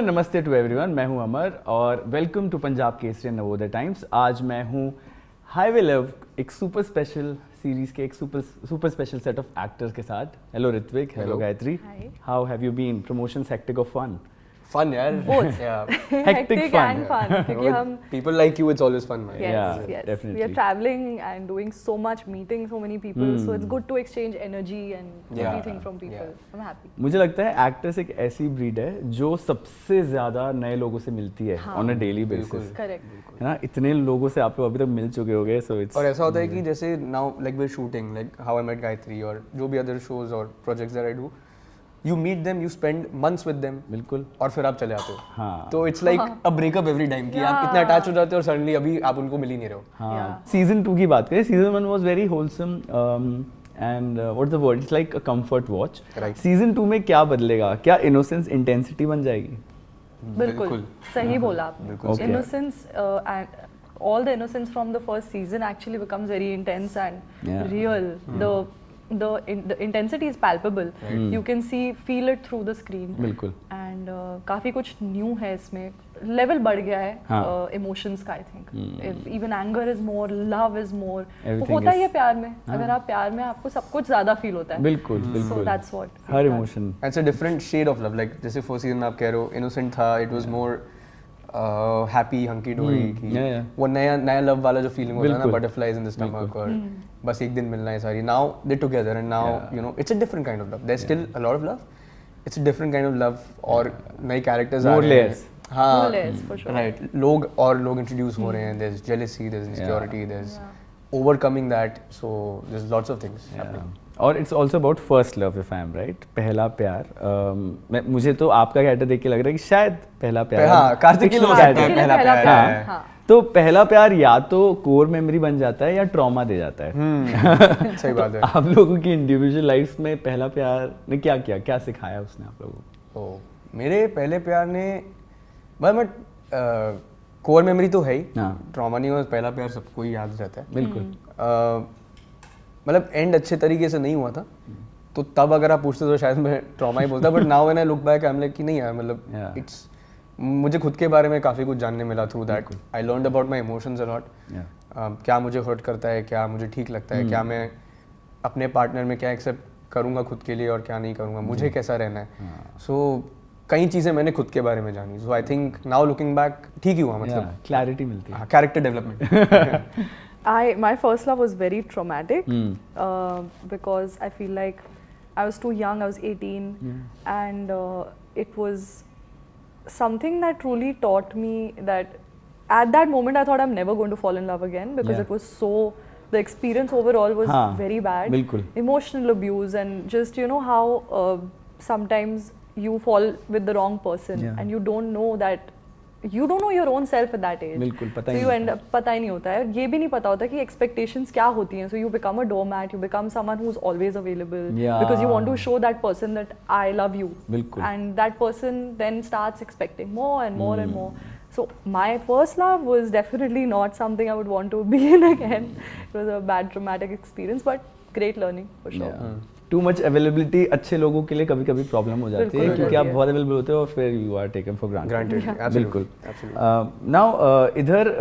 नमस्ते to everyone, मैं हूं अमर और welcome to Punjab Kesari Navodaya times. आज मैं हूं हाईवे लव एक सुपर स्पेशल सीरीज के एक super special set of actors के साथ। Hello Hrithik, hello Gayatri, how have you been? Promotions hectic और fun? Fun, yeah. Both. Yeah. Hectic fun. and fun. क्योंकि हम People like you, it's always fun, man. yes, definitely. we are traveling and doing so much, meeting so many people, so it's good to exchange energy and everything from people. I'm happy. मुझे लगता है actors एक ऐसी breed है जो सबसे ज्यादा नए लोगों से मिलती है on a daily basis. Correct. है ना, इतने लोगों से आप लोग अभी तक मिल चुके होंगे, सो इट्स और ऐसा होता है कि जैसे now like we're shooting like How I Met Gayatri और जो भी other shows और projects that I do, you meet them, you spend months with them, बिल्कुल। और फिर आप चले आते हो। हाँ। तो it's like a breakup every time कि आप इतना अटैच हो जाते हो और सडनली अभी आप उनको मिल ही नहीं रहे हो। हाँ। सीजन 2 की बात करें, season 1 was very wholesome and what's the word, it's like a comfort watch. Season 2 में क्या बदलेगा? क्या इनोसेंस इंटेंसिटी बन जाएगी? बिल्कुल सही बोला आपने। Innocence and all the innocence from the first season actually becomes very intense and real. The intensity is palpable. You can feel it through the screen. बिल्कुल। And काफी कुछ new है इसमें, level बढ़ गया है emotions का, I think. Even anger is more, love is more. वो होता ही है प्यार में। अगर आप प्यार में, आपको सब कुछ ज्यादा feel होता है। बिल्कुल बिल्कुल। So that's what. Her emotion। It's a different shade of love. Like जैसे first season में आप कह रहे हो innocent था, it was more happy hunky डोरी की वो नया लव वाला जो फीलिंग होता है ना, बटरफ्लाइज इन द स्टमक और बस एक दिन मिलना है सारी। Now they together and now you know it's a different kind of love. There is still a lot of love, it's a different kind of love और नए कैरेक्टर्स आ रहे हैं। हाँ राइट, लोग इंट्रोड्यूस हो रहे हैं। There is jealousy, there is insecurity, there is overcoming that, so there is lots of things happening. और it's also about first love, if I am right, पहला प्यार। मुझे तो आपका कैरेक्टर देख के लग रहा है कि शायद पहला प्यार, हाँ, कार्तिक के लिए पहला प्यार। हाँ। तो पहला प्यार या तो कोर मेमोरी बन जाता है या ट्रॉमा दे जाता है। सही बात है। आप लोगों की इंडिविजुअल लाइफ में पहला प्यार ने क्या किया, क्या सिखाया उसने आप लोगों को? मेरे पहले प्यार ने बट कोर मेमोरी तो है ही, ट्रॉमा नहीं हो, पहला प्यार सबको ही याद रहता है। बिल्कुल। मतलब एंड अच्छे तरीके से नहीं हुआ था, तो तब अगर आप पूछते तो शायद मैं ट्रॉमा ही बोलता, but now when I look back I am like कि नहीं यार, मतलब इट्स, मुझे खुद के बारे में काफ़ी कुछ जानने मिला through that. I learned about my emotions a lot. क्या मुझे हर्ट करता है, क्या मुझे ठीक लगता है, क्या मैं अपने पार्टनर में क्या एक्सेप्ट करूँगा खुद के लिए और क्या नहीं करूँगा, मुझे कैसा रहना है। सो कई चीज़ें मैंने खुद के बारे में जानी। So I think now looking back ठीक ही हुआ, मतलब क्लैरिटी मिलती है, character development. My first love was very traumatic because I feel like I was too young. I was 18, and it was something that truly taught me that at that moment I thought I'm never going to fall in love again because it was so. The experience overall was very bad. बिल्कुल। Emotional abuse and just you know how sometimes you fall with the wrong person and you don't know that. You don't know your own self at that age. बिल्कुल पता ही नहीं। पता ही नहीं होता है, ये भी नहीं पता होता कि expectations क्या होती हैं. So you become a doormat, you become someone who's always available because you want to show that person that I love you. बिल्कुल. And that person then starts expecting more and more and more. So my first love was definitely not something I would want to be in again. It was a bad traumatic experience, but great learning for sure. Too much availability अच्छे लोगों के लिए कभी कभी problem हो जाती है, क्योंकि आप बहुत अवेलेबल होते हो और फिर you are taken for granted. बिल्कुल। नाउ इधर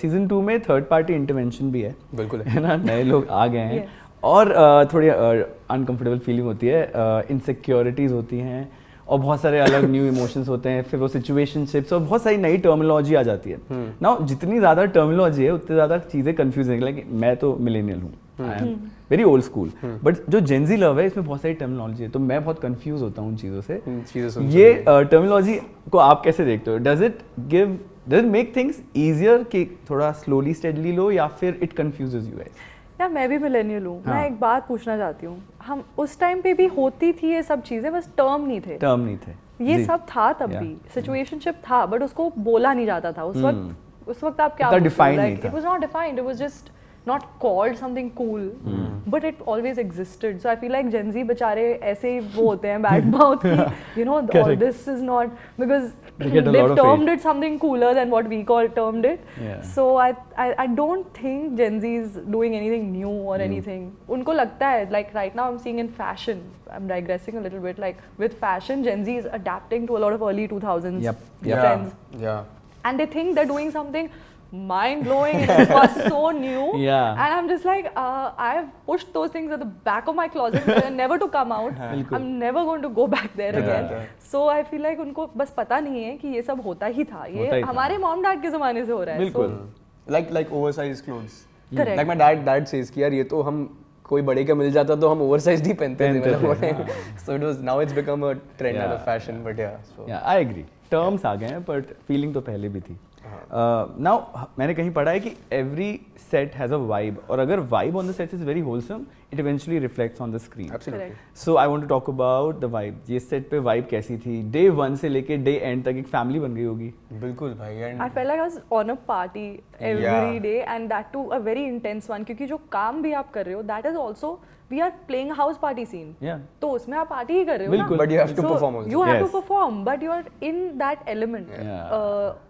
सीजन 2 में थर्ड पार्टी इंटरवेंशन भी है, बिल्कुल है ना, नए लोग आ गए हैं और थोड़ी अनकंफर्टेबल फीलिंग होती है, इनसिक्योरिटीज होती हैं और बहुत सारे अलग न्यू इमोशंस होते हैं, फिर वो सिचुएशनशिप्स और बहुत सारी नई टर्मिनोलॉजी आ जाती है। नाउ जितनी ज़्यादा टर्मिनोलॉजी है उतनी ज़्यादा चीज़ें कंफ्यूजिंग, लाइक मैं तो मिलेनियल हूँ, I am very old school, but जो जेनजी लव है इसमें बहुत सारी टर्मिनोलॉजी है, तो मैं बहुत कंफ्यूज होता हूँ उन चीज़ों से। ये टर्मिनोलॉजी को आप कैसे देखते हो? Does it make things easier कि थोड़ा स्लोली स्टेडली लो, या फिर इट कंफ्यूजेस यू गाइस? यार मैं भी मिलेनियल हूँ। मैं एक बात पूछना चाहती हूँ, हम उस टाइम पे भी होती थी ये सब चीज़ें, बस टर्म नहीं थे। ये सब था तब भी, सिचुएशनशिप था, बट उसको बोला नहीं जाता था उस वक्त आप क्या, डिफाइंड नहीं था, it was not defined, it was just not called something cool, but it always existed. So I feel like Gen Z बेचारे ऐसे वो होते हैं bad mouth कि you know all this is not because they've termed it something cooler than what we termed it. So I don't think Gen Z is doing anything new or anything. उनको लगता है like right now I'm seeing in fashion. I'm digressing a little bit. Like with fashion, Gen Z is adapting to a lot of early 2000s trends. Yeah. And they think they're doing something mind-blowing and it was so new. And I'm just like, I've pushed those things at the back of my closet never to come out. I'm never going to go back there again. So I feel like उनको बस पता नहीं है कि ये सब होता ही था. ये हमारे mom dad के ज़माने से हो रहा है. So like oversized clothes. Correct. Like my dad says कि यार ये तो हम कोई बड़े का मिल जाता तो हम oversized ही पहनते थे. So it was now it's become a trend out of fashion, but yeah. So yeah, I agree. Terms आ गए हैं, but feeling तो पहले भी थी. Now मैंने कहीं पढ़ा है कि every set has a vibe, और अगर vibe on the set is very wholesome, it eventually reflects on the screen. Absolutely. So I want to talk about the vibe. ये set पे vibe कैसी थी? Day 1 से लेके day end तक एक family बन गई होगी. बिल्कुल भाई. And I felt like I was on a party every day, and that too a very intense one. क्योंकि जो काम भी आप कर रहे हो, that is also we are playing a house party scene. तो उसमें आप party ही कर रहे हो ना? But you have to perform also. You have to perform, but you are in that element.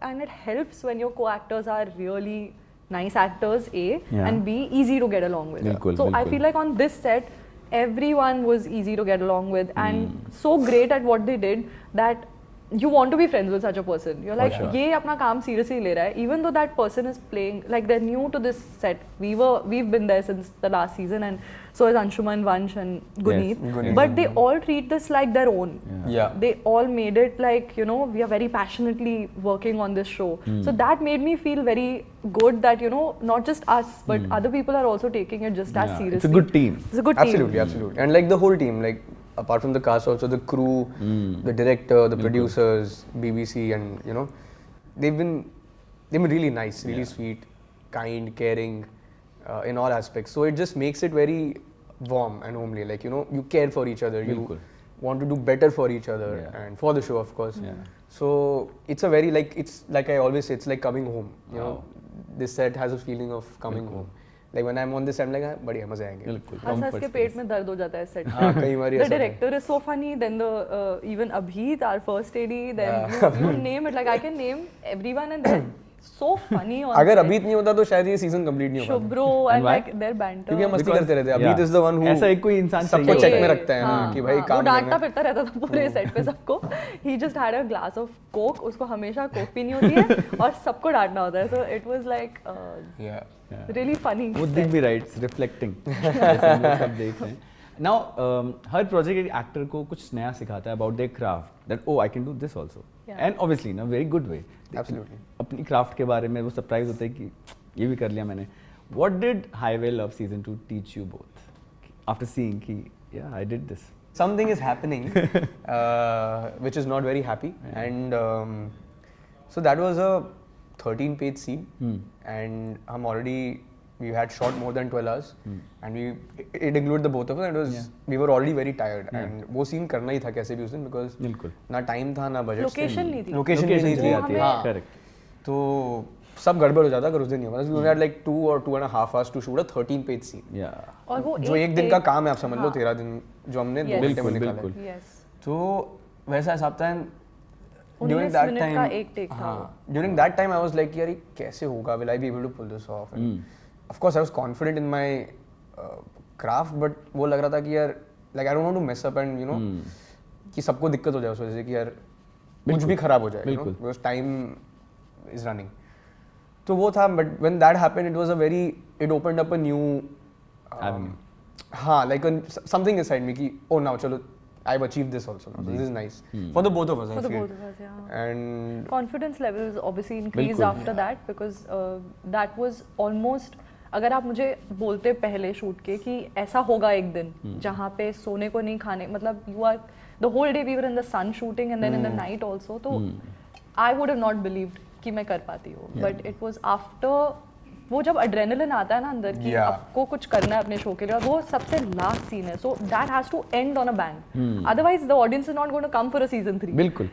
And it helps when your co-actors are really nice actors, and B, easy to get along with. So I feel like on this set, everyone was easy to get along with and so great at what they did that you want to be friends with such a person. You're like, ये अपना काम seriously ले रहा है. Even though that person is playing, like they're new to this set. We've been there since the last season, and so is Anshuman, Vansh, and Guneet. But they all treat this like their own. They all made it like, you know, we are very passionately working on this show. So that made me feel very good that, you know, not just us, but other people are also taking it just as seriously. It's a good team. It's a good team. Absolutely. And like the whole team, like apart from the cast, also the crew, the director, the producers, BBC, and you know, they've been really nice, really sweet, kind, caring, in all aspects. So it just makes it very warm and homely. Like, you know, you care for each other, you want to do better for each other, and for the show, of course. So it's a very it's like I always say, it's like coming home. You know, this set has a feeling of coming home. Like when I'm on this, I'm like, बढ़िया मजे आएंगे. हंस के पेट में दर्द हो जाता है सेट. हाँ, कई बार The director is so funny. Then the even Abhit, our first AD, then you name it. Like I can name everyone, and they're so funny on. अगर अभीत नहीं होता तो शायद ये सीजन कंप्लीट नहीं होता. Shubhro and like their banter. क्योंकि हम मस्ती करते रहते हैं. अभीत is the one who ऐसा एक कोई इंसान सबको चेक में रखता है कि भाई काम वो डांटता फिरता रहता था पूरे सेट पे सबको. He just had a glass of coke. उसको हमेशा कोक पीनी होती है और सबको डांटना होता है. So it was like really funny. वो दिख भी रहा है, it's reflecting. जैसे हम लोग सब देख रहे हैं. Now हर प्रोजेक्ट एक एक्टर को कुछ नया सिखाता है about their craft. That oh I can do this also. And obviously in a very good way. Absolutely. अपनी क्राफ्ट के बारे में वो सरप्राइज होते हैं कि ये भी कर लिया मैंने. What did Highway Love season 2 teach you both after seeing कि yeah I did this? Something is happening which is not very happy, and so that was a 13-page scene, and we had shot more than 12 hours, and it included the both of us, and it was we were already very tired, and वो scene करना ही था कैसे भी उस दिन because ना time था ना budget. Location नहीं थी. Location नहीं थी. हाँ. Correct. तो सब गड़बड़ हो जाता अगर उस दिन नहीं होगा. We had like 2 or 2.5 hours to shoot a 13-page scene. और वो जो एक दिन का काम है आप समझ लो 13 दिन जो हमने 2 घंटे में निकाला. तो वैसा हिसाब था. During that time, during that time I was like, यार ये कैसे होगा? Will I be able to pull this off? And of course I was confident in my craft, but वो लग रहा था कि यार like I don't want to mess up and you know कि सबको दिक्कत हो जाए उस वजह से कि यार कुछ भी खराब हो जाए. Because time is running. तो वो था, but when that happened, it opened up a new avenue. हाँ, like something inside me कि oh now चलो I've achieved this also. So this is nice for the both of us. For the both of us, yeah. And confidence levels obviously increased after that because that was almost. अगर आप मुझे बोलते पहले shoot के कि ऐसा होगा एक दिन जहाँ पे सोने को नहीं खाने मतलब you are the whole day we were in the sun shooting and then in the night also तो I would have not believed कि मैं कर पाती हूँ. But it was after वो जब एड्रेनलिन आता है ना अंदर कि आपको कुछ करना है अपने शो के लिए और वो सबसे लास्ट सीन है. So that has to end on a bang, otherwise the audience is not going to come for a season 3. बिल्कुल.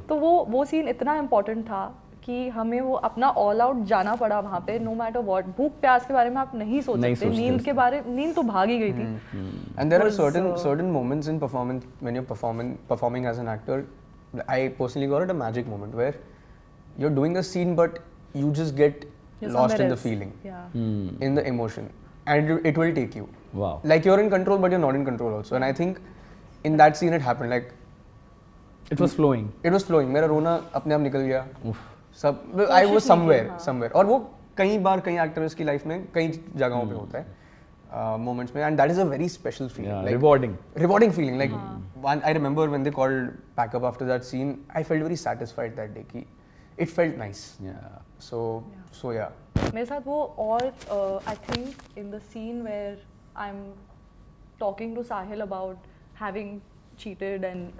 तो वो सीन इतना इम्पोर्टेंट था कि हमें वो अपना ऑल आउट जाना पड़ा वहाँ पे, नो मैटर व्हाट। भूख प्यास के बारे में आप नहीं सोच सकते, नींद तो भाग ही गई थी। And there are certain moments in performance when you're performing as an actor. I personally got it a magic moment where you're doing a scene but you just get lost in the feeling, in the emotion, and it will take you. Wow. Like you're in control but you're not in control also. And I think in that scene it happened. Like it was flowing. मेरा रोना अपने आप निकल गया सब। I was somewhere और वो कई बार कई एक्टर्स की लाइफ में कई जगहों पे होता है moments में, and that is a very special feeling. Yeah, like, rewarding feeling. Like I remember when they called back up after that scene, I felt very satisfied that day कि it felt nice. Yeah. So yeah. मेरे साथ वो और I think in the scene where I'm talking to Sahil about having cheated and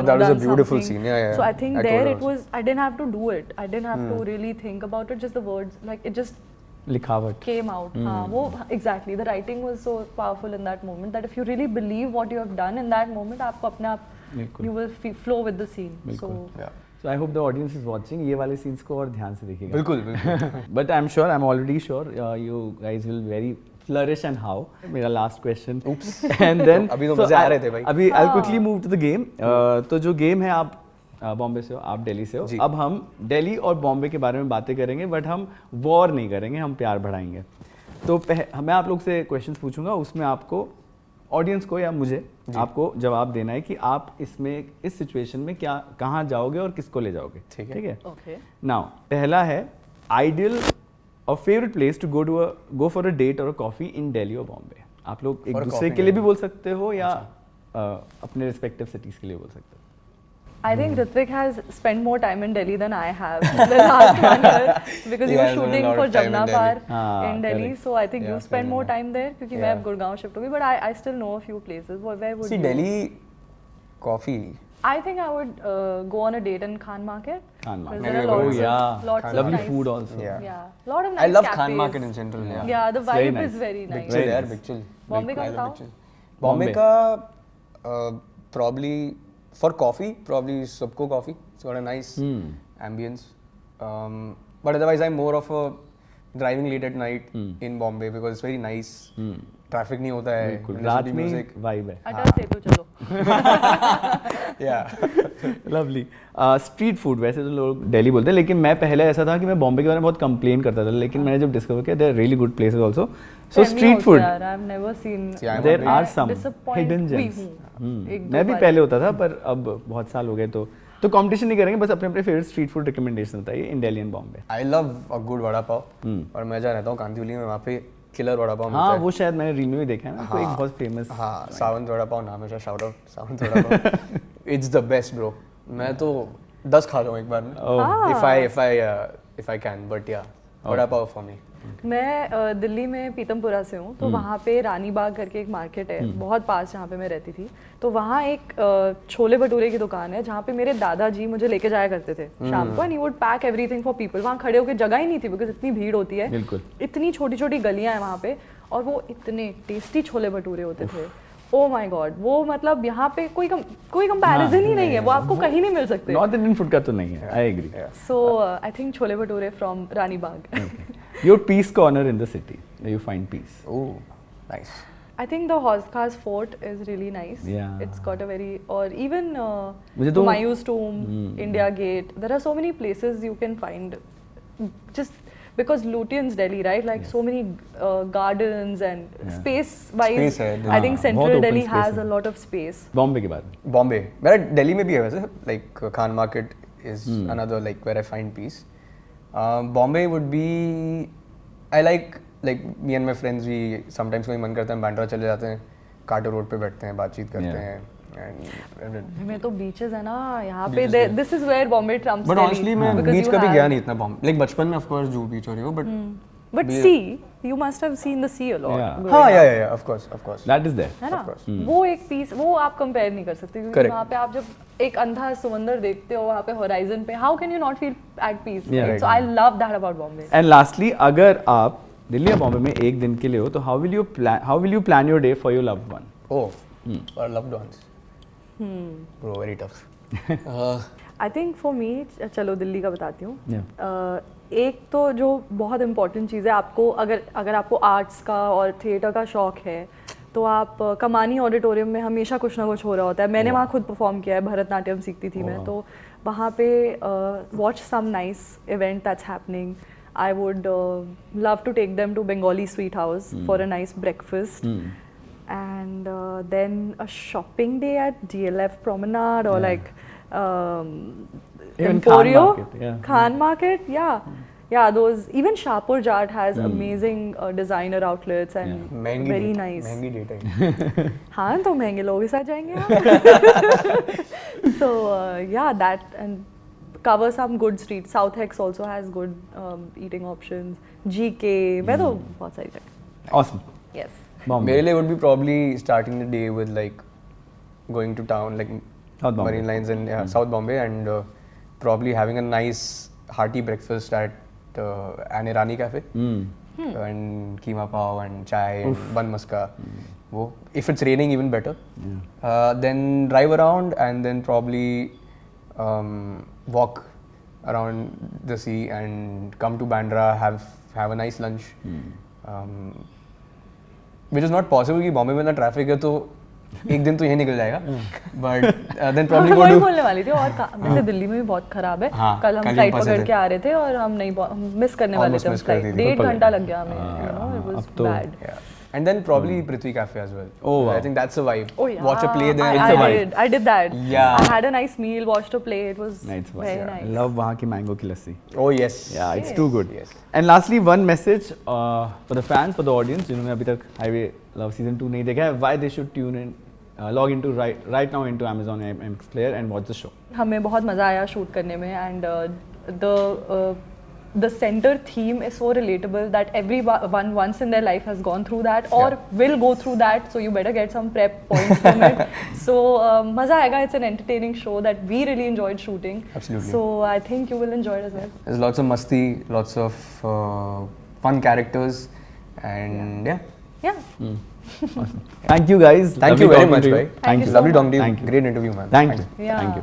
that was a beautiful something. scene. Yeah. So I think there it was, I didn't have to do it, I didn't have to really think about it, just the words, like it just लिखावट came out. वो exactly, the writing was so powerful in that moment that if you really believe what you have done in that moment, आपको अपने आप you will flow with the scene. So yeah. So I hope the audience is watching. ये वाले scenes को और ध्यान से देखिएगा. बिल्कुल. But I'm already sure you guys will very flourish and how. मेरा last question. Oops. And then अभी तो मजे आ रहे थे भाई. अभी I'll quickly move to the game. तो जो game है, आप बॉम्बे से हो, आप दिल्ली से हो. अब हम दिल्ली और बॉम्बे के बारे में बातें करेंगे, बट हम वॉर नहीं करेंगे, हम प्यार बढ़ाएंगे. तो मैं आप लोग से क्वेश्चंस पूछूंगा, उसमें आपको ऑडियंस को या मुझे आपको जवाब देना है कि आप इसमें इस सिचुएशन में क्या कहाँ जाओगे और किसको ले जाओगे. ठीक है. okay. नाउ पहला है आइडियल और favourite place to go for a date और अ कॉफी इन दिल्ली और बॉम्बे. आप लोग एक दूसरे के लिए भी बोल सकते हो या अपने रिस्पेक्टिव सिटीज के लिए बोल सकते हो. I think Ritvik has spent more time in Delhi than I have in the last 1 year because you were shooting for Jamna Par in Delhi. So I think you spend more time there because मैं अब Gurgaon shift हो गई, but I still know a few places. Where would you? See, Delhi coffee. I think I would go on a date in Khan Market. Khan Market. There are lots of lovely nice, food also. Yeah, lot of nice I love cafes. Khan Market in general. Yeah, the vibe is very nice. Big chill, big chill. Bombay का बताओ. Bombay का probably for coffee, probably Subco Coffee. It's got a nice ambience. But otherwise, I'm more of a driving late at night in Bombay because it's very nice. Traffic नहीं होता है. रात में vibe है. अटल सेतु चलो. Yeah. Lovely. स्ट्रीट फूड वैसे तो लोग दिल्ली बोलते हैं, लेकिन मैं पहले ऐसा था कि मैं बॉम्बे के बारे में बहुत कंप्लेन करता था, लेकिन मैंने जब डिस्कवर किया they're really good places also. So street food I've never seen. There are some hidden gems. मैं भी पहले होता था, पर अब बहुत साल हो गए तो कंपटीशन नहीं करेंगे, बस अपने अपने फेवरेट स्ट्रीट फूड रिकमेंडेशन बताइए in Delhi and Bombay. I love a good vada pav. और मैं जहाँ रहता हूँ कांदिवली में, वहाँ पे किलर वड़ा पाव मिलता है. हाँ, वो शायद मैंने रील में भी देखा है ना, कोई एक बहुत फेमस. हाँ, सावंत वड़ा पाव नाम है, shout out Sawant vada pav. It's the best bro. मैं तो 10 खा जाऊँ एक बार में. If I can, but yeah, vada pav for me. मैं दिल्ली में पीतमपुरा से हूँ, तो वहाँ पे रानी बाग करके एक मार्केट है बहुत पास जहाँ पे मैं रहती थी. तो वहाँ एक छोले भटूरे की दुकान है जहाँ पे मेरे दादाजी मुझे लेके जाया करते थे शाम को, and he would pack everything for people. वहाँ खड़े होकर जगह ही नहीं थी बिकॉज इतनी भीड़ होती है, इतनी छोटी छोटी गलियाँ हैं वहाँ पे, और वो इतने टेस्टी छोले भटूरे होते थे. ओ माय गॉड, वो मतलब यहाँ पे कोई कंपैरिजन ही नहीं है, वो आपको कहीं नहीं मिल सकते. नॉर्थ इंडियन फूड का तो नहीं है, I agree. So I think chole bhature from Rani Bagh. Your peace corner in the city, where you find peace. Oh, nice. I think the Hozkaz Fort is really nice. Yeah. It's got a very, or even मुझे तो Humayun's Tomb, India Gate. There are so many places you can find. Just because Lutyens Delhi, right? Like so many gardens and space-wise. Space है, I think Central Delhi has a lot of space. Bombay के बाद. Bombay. मेरा दिल्ली में भी है वैसे. Like Khan Market is another like where I find peace. Bombay would be, I like me and my friends, we sometimes कोई मन करता है बांद्रा चले जाते हैं, कार्टर रोड पे बैठते हैं, बातचीत करते हैं. में तो बीचेस है ना यहाँ पे. This is where Bombay trumps But Delhi. honestly मैं बीच कभी गया नहीं इतना बॉम्बे. Like बचपन में of course जूहू बीच और ये, but sea, you must have seen the sea a lot. हाँ, yeah, of course. That is there. है ना? वो एक पीस, वो आप कंपेयर नहीं कर सकते क्योंकि वहाँ पे आप जब एक अंधा समंदर देखते हो वहाँ पे होराइजन पे, how can you not feel at peace? So I love that about Bombay. And lastly, अगर आप दिल्ली या बॉम्बे में एक दिन के लिए हो, तो how will you plan your day for your loved one? Oh, for loved ones. Bro, very tough. I think for me, चलो दिल्ली का बताती हूँ। Yeah. एक तो जो बहुत इम्पोर्टेंट चीज़ है, आपको अगर आपको आर्ट्स का और थिएटर का शौक है तो आप कमानी ऑडिटोरियम में हमेशा कुछ ना कुछ हो रहा होता है। मैंने वहाँ खुद परफॉर्म किया है, भरतनाट्यम सीखती थी मैं, तो वहाँ पे watch some nice event that's happening. I would love to take them to Bengali sweet house for a nice breakfast, and then a shopping day at DLF Promenade or like Even Emporio, Khan Market, yeah. Khan Market, yeah. Those, even Shapur Jat has amazing designer outlets and महंगी very date, nice. महंगी date है। हाँ, तो महंगे लोगों के साथ जाएंगे आप। So yeah, that and cover some good streets. South Hex also has good eating options. GK, मैं तो बहुत सारी जगह। Awesome. Yes. Bombay. मेरे लिए would be probably starting the day with like going to town, like South Bombay. Marine Lines in South Bombay, and probably having a nice hearty breakfast at an Irani cafe, and keema pav and chai and bun maska. वो if it's raining even better. Then drive around and then probably walk around the sea and come to Bandra, have a nice lunch. Which is not possible कि बॉम्बे में ना traffic है तो एक दिन तो यही निकल जाएगा, बट देन प्रॉब्ली गो वही टू बोलने वाली थी। और वैसे दिल्ली में भी बहुत खराब है। हाँ, कल हम कल फ्लाइट फंसे पकड़ थे। के आ रहे थे और हम मिस करने वाले Almost थे miss कर दी फ्लाइट। थी। 1.5 घंटा लग गया हमें, you know, it was अब तो- bad. and then probably Prithvi Cafe as well. Oh, wow. I think that's a vibe. Oh yeah, Watch a play there. It's a vibe. I did that. Yeah. I had a nice meal, watched a play. It was Nice, very nice. Love वहाँ की mango की लस्सी. Oh yes. Yeah, it's Yes. too good. Yes. And lastly, one message for the fans, for the audience, जिन्होंने अभी तक Highway Love Season 2 नहीं देखा है, why they should tune in, log into right now into Amazon MX Player and watch the show. हमें बहुत मज़ा आया शूट करने में, and the center theme is so relatable that everyone once in their life has gone through that or will go through that, so you better get some prep points from it. So मज़ा आएगा. It's an entertaining show that we really enjoyed shooting. Absolutely. So I think you will enjoy it as well. There's lots of masti, lots of fun characters, and yeah. Yeah. Thank you guys. Thank you Lovely very talking much, to you. bhai. Thank you so Lovely talking to you. Thank you. Great interview, man. Thank you. Yeah. Thank you.